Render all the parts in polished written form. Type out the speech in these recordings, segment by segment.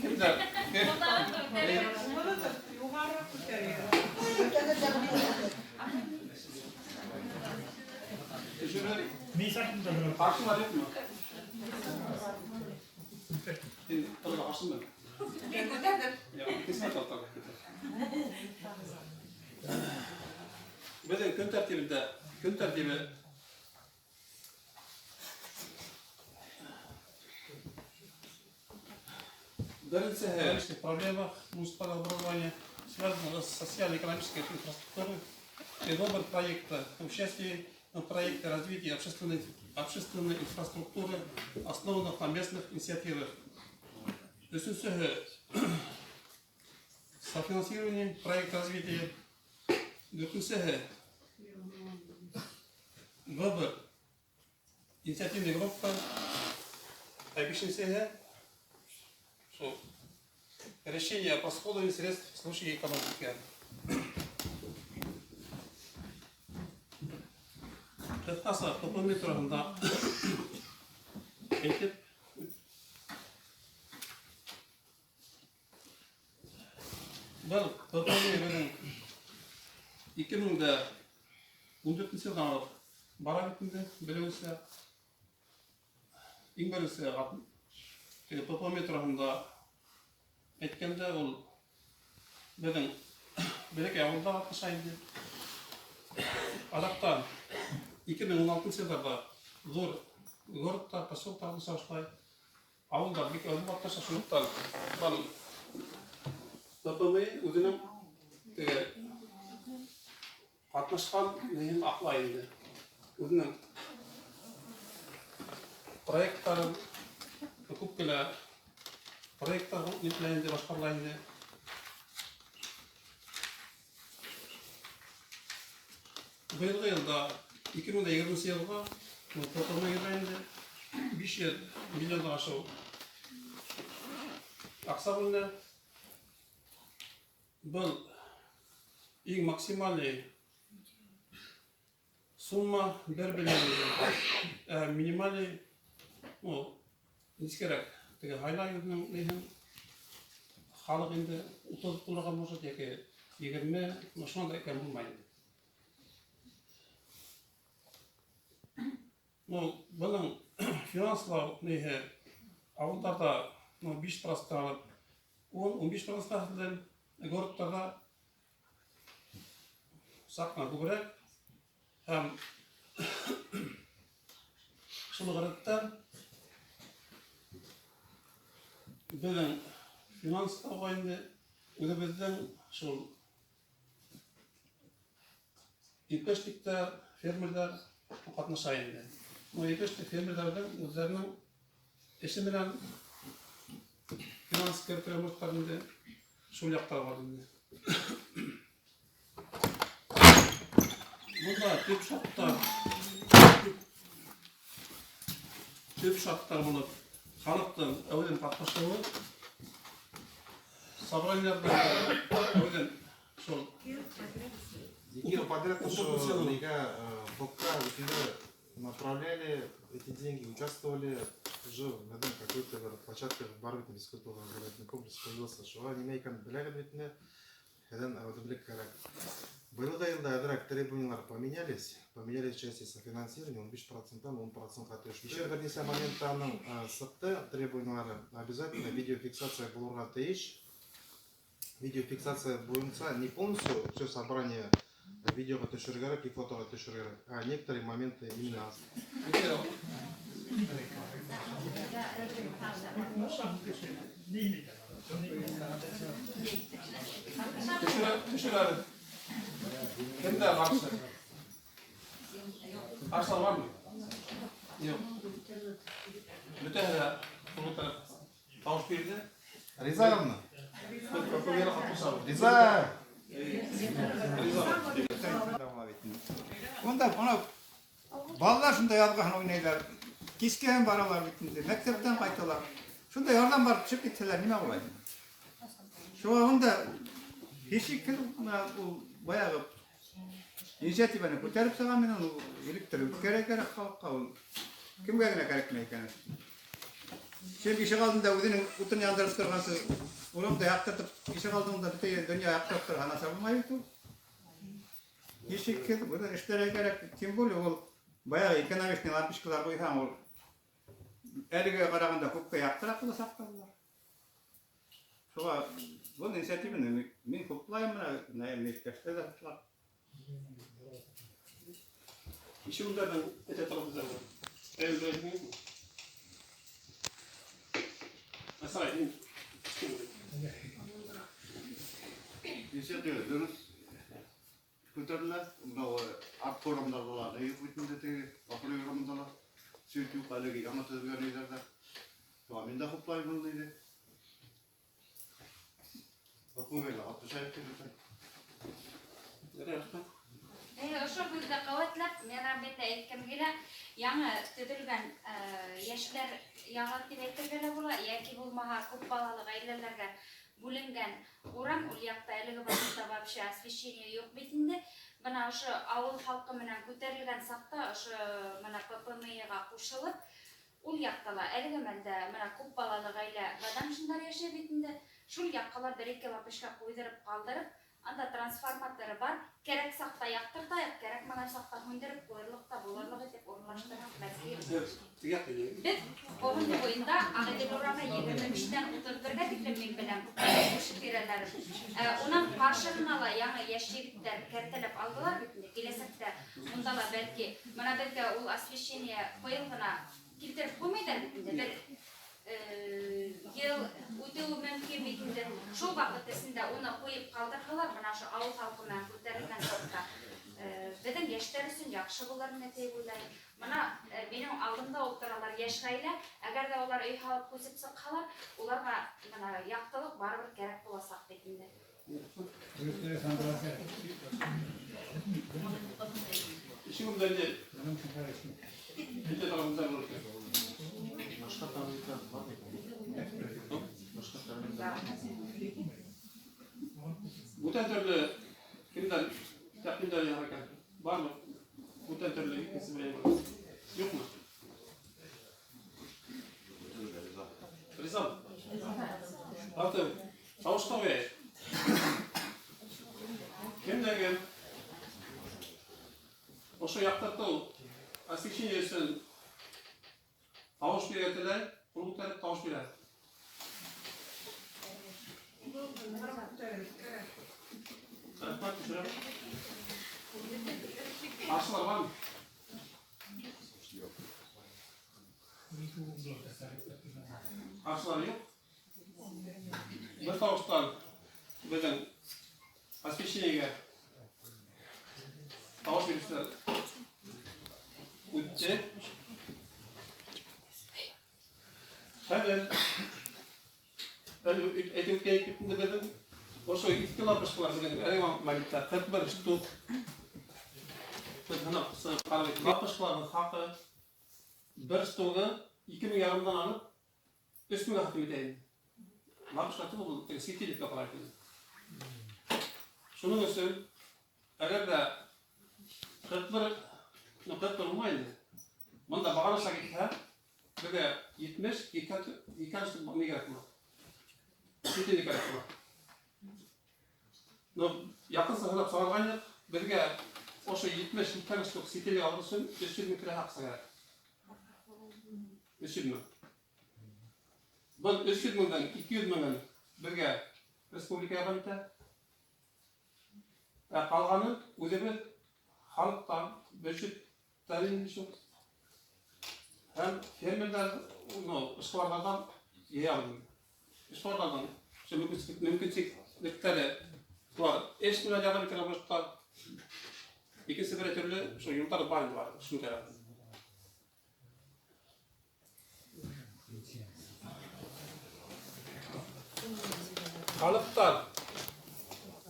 Kimler? Karşın var yok mu? Orada karşın mı? Ya, kesin atalım. Bizden gün tertibi Биринчи проблема муниципального образования связана с социально-экономической инфраструктурой и выбор проекта, участие в проекте развития общественной инфраструктуры, основанных на местных инициативах. Софинансирование проекта развития, выбор инициативной группы, решение о расходовании средств в случае экономики. Кытасы топоми тұрғында етіп бұл топоми бүгін 2014 жылдан алып бара бітінде білуісі ең бірісі топоми тұрғында Etkende ol beden belki avulda atışaydı. Adaktan 2016 yıllarda Gort'ta pasoltarlı savaşlay. Avulda bir ödüm atışa şunuttan ben Topamı uzunum atmışkan neyim aklaydı. Uzunum proyektlerin hukukla Proyekler niteliğinde başkalarıyla bu yılda 2020 yılda toplama yıllarında 5 milyondan aşağı aksabında bu en maksimali summa berbelirli minimali o niskerek Tege haylayının neyim halık indi utazıp durağım olacak ya ki 20 şu anda ekran bulmayın. Bunun finanslar neyse avullarda 5% alıp 10-15% alıp Gort'ta sakna kubrek hem şunu garipten Bizden finans tavayında bizden şu İpeşlikler, fermerler katnaşayında. Bu İpeşlik fermerlerden üzerinin eşimilen finans kerpiramutlarında şu yaktar var. Bunda tüp şartlar bulup Халықтың әуелен қатнашуы, собранияларда әуелен сол Кирилл, подряд что пока направляли эти деньги, участвовали уже на какой-то площадке в Барвите бескультурный образовательный комплекс появился, что они мейкан біләгін ветіне, әден әуедімлік кәрәк. Был да требования поменялись в части софинансирования, он 5%, 10%. Еще вернее момент там СПТ требования обязательно видеофиксация была видеофиксация будет не полностью все собрание видео и фото а некоторые моменты именно. Kimde varsa? Arslan var mı? Yok. Mütehde bunu taraf tavuk birdi. Riza mı? Riza. Onda ona ballar şunda yazgıhan oynaylar. Kiskehen baralar bitindi. Mektepten kaytılar. Şunda yardan barıp çıkıp gittiler. Nime olaydı? Şu anda hiç bu bayağı inisiyatifini ko'tarib sağam men uni elektrib kerak halkqa kimga gerek ekan. Sen işe kaldığında özünün utun yandırıp durması, oğlum da yaktırtıp işe kaldığında bütün dünya yaktırıp durana savunmayı tut. Işık burada işlere gerek kim buluyor ol? Bayağı ekonomistinin 60 kılar koysan ol. Erge karaganda kupka yaktırıp da saklarlar. Şoğa bu inisiyatifini men kuplayım mı? Ne meşgeste de tutlar. İşi bunlardan ete tarafından var. Evde mi? Mesela Inisiatif dürüst көтерілі, мынау арт қорамдарда үй бүтіндетегі ақыл ұйғырымызда сөйту қалеге яңа төзген үйлерде мен де құплаймын дейді. Оқуғайлы, атты шайып келді. Ошо бизде кабатлап, мен абетте айткым келе, яңа төзүлгөн яшьлер яңа деп айткым була, яки болмаса көп балалы гаилелерге бүленген урам ул якта элеге башында вообще освещение жок бетинде. Мына ошо авыл халкы менен көтөрүлгөн сакта ошо мына ППМга кушулуп, ул яктала элеге менде мына көп балалы гаиле бадамшындар жашай бетинде. Шул яккалар бир-эки лапышка койдуруп калдырып, анда трансформаторы бар, керек сакта яктыртайык, керек мына сакта хөндүрүп коюрлук да болорлук деп орунлаштырган мәселе. Biz onun boyunda Ağdil Orama 23'ten 31'e diklim min bilen koşup birelerim. Onun karşılığına yanı yaşayıklar kertelep aldılar bütünde. Gelesekte bundala belki, bana belki o освещение koyulduğuna kildirip koymaydılar bütünde. Yıl ötüğü mümkün bütünde. Şu vakitesinde onu koyup kaldırdılar. Bana şu ağız halkından kurtarırken sonra. Dedim yaşlar üçün yaxşı bularını etey bulayım. Mana benim aldığımda olduralar yaş gaile, eğer de onlar öy halıp kösepse kalar, onlarga mana yaktılık baribir gerek bulasak betinde. İşim bence bir tarafından olur. Başka tanrıklar var mı? Başka tanrıklar. Bu türlü kimden takvimler yaparken var mı? Bu türlü isimleri var. Yok mu? Rıza mı? Artık Ağustos ve kimden o şu yaptırdı освещение için tavış bir kurulukları tavış bir Aşılar var mı? Aşılar yok. Bir tavuştan bizden освещениеге tavış verirler. Ütte. Hemen etikeye gittiğinde dedim, o şu iki lapıştılar dedim, Erman Malik'ta 41 ştuk. Hana qalıp lapıştıların hakkı bir ştuğu 2.500'dan alıp üstüne hakim edeyim. Lapışlatı bu sitilik yaparak dedim. Şunun için eğer de 41 olmaydı. Bunda bağırışa gittiler. Böyle 70, ikan ştuk bakmaya gerek mi? Sitilik gerek mi? Yakın sahada sağlayıp birge o şu 70 ikan ştuk sitilik alırsın 300 metre hapsa gerek. 300 mü? Bu 300 münden 200 münden birge Respublika'ya banıta. Kalganı ödeme halktan bölüşüp dalilmiş yok. Hem fermerler ışıklardan yayalım. Işıklardan şu mümkünlükleri var. Eşkine yardım etkiler başlıklar. İkisi bir türlü şu yıllar bağlı var. Şunu kadar. Kalıplar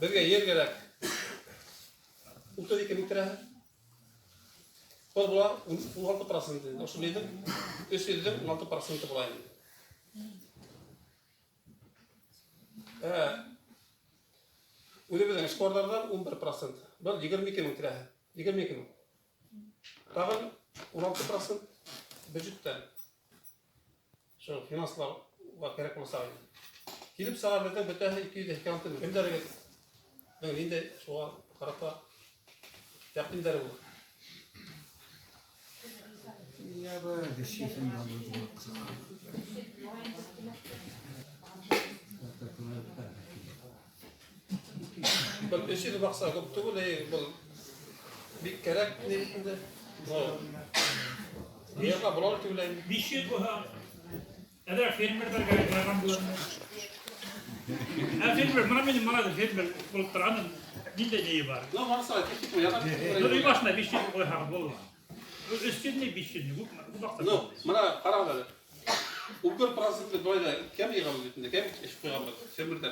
birge yer gerek. Uta 2 metre. Kol bula 16%. Oşu dedim. Üstü dedim 16% bulayım. Öyle bizden skorlardan 11%. Ben 22 metre. 22 metre. Tağın 16% bücütten. şu finanslar var gerek olsa gelip sağlarda bete 200 kantın hem de ben yine şu an karata yaptım derim. Ya böyle şey Ben eşi de baksa koptu bu ne bu bir gerek ne içinde o ya bular tüyleyin Bir şey bu ha. Eğer filmler gerek var bulanır. Ha filmler bana da filmler bulup duranın bir de neyi var. ne varsa tek bu ya da Dur başına bir şey koy ha bol. Üstünde bir şey bu bak. no bana karar ver Uber prensipli böyle kim yığılır içinde kim iş koyamaz semirde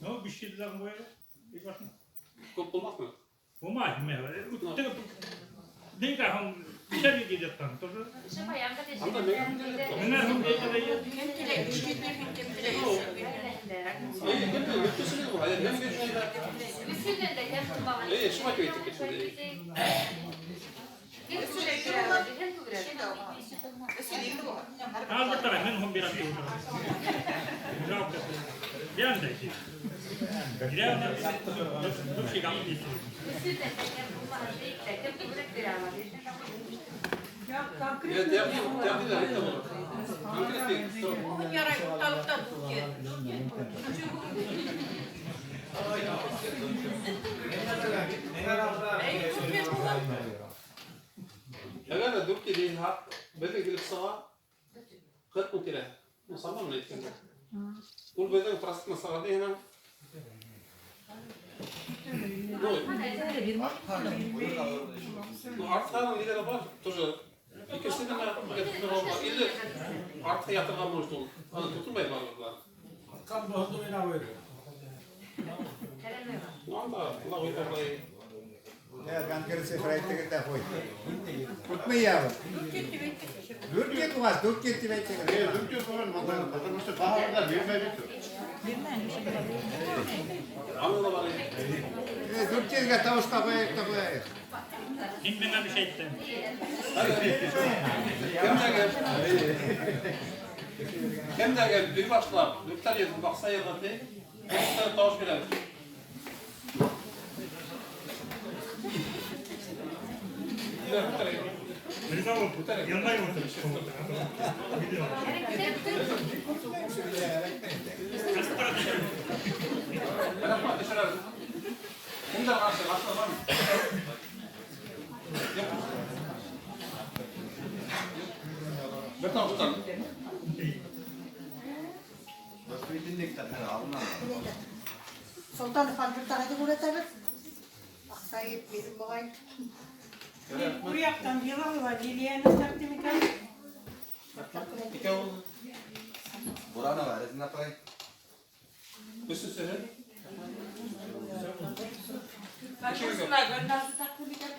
No bir şey daha böyle. Bir başına. kop olmak mı? Bu ma mı? Ne kadar ham bir şey gidiyor tam. Şapa yanga da Anda ne yapıyorsun? Ne ham ne kadar ya. İyi kim de götürsün bu hayır ne götürsün Üstünde de hem baba. şu bak öyle şimdi Al da tara men ham bir atıyor. Cevap ver. Yan da şey. Giren de dur şey kaldı. ya yaptılar ne bu Konkret Yaray ortalıkta Türkiye. ya da dur ki değil ha böyle gelip sağa 40 mı kere musamman ne etkin kul böyle pratik masada değil ha no artların lideri var тоже ikisi de yaptığını var illa artık yatırgan buluştum onu tutulmayı var bunlar Kan bozdu beni abi. anda Allah uyarlayı ya ben kerse frayte de koy. Tutma ya. Dur ki bu az dur ki tibete. Türkiye falan bakın işte baharda vermeye bitiyor. anında var Dur ki ga tavus kapaya. İnmeme bir şey etti. Hem de gel bir başla doktor yazın baksa yazdı doktor tavus bilen Bir daha oldu. Yanına yoktu. ben yapma dışarı hem de varsa var mı ben tavus tutar Sultan Fandır'dan hadi buraya tabii. Sahip bizim babay. Buraya yılan var. Liliye'nin takdimi kan. Burana var, ne yapayım? üstü söyle Başkasına gönderdi takdimi kan.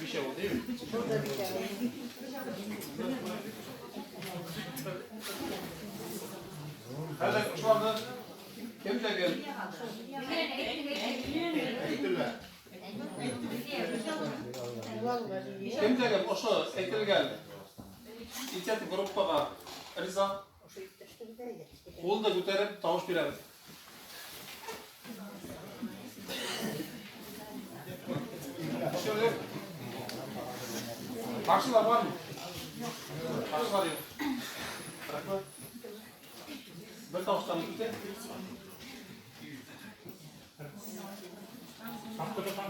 bir şey oldu değil mi? Burada bir tane. Hadi şu anda kim de gel kim de gel o şu etil gel İçet grupa Rıza kol da götürüp tavuş birer şöyle karşılar var mı? Karşılar yok. Bırakma. Bir tavuştan gitti. Kapıda tam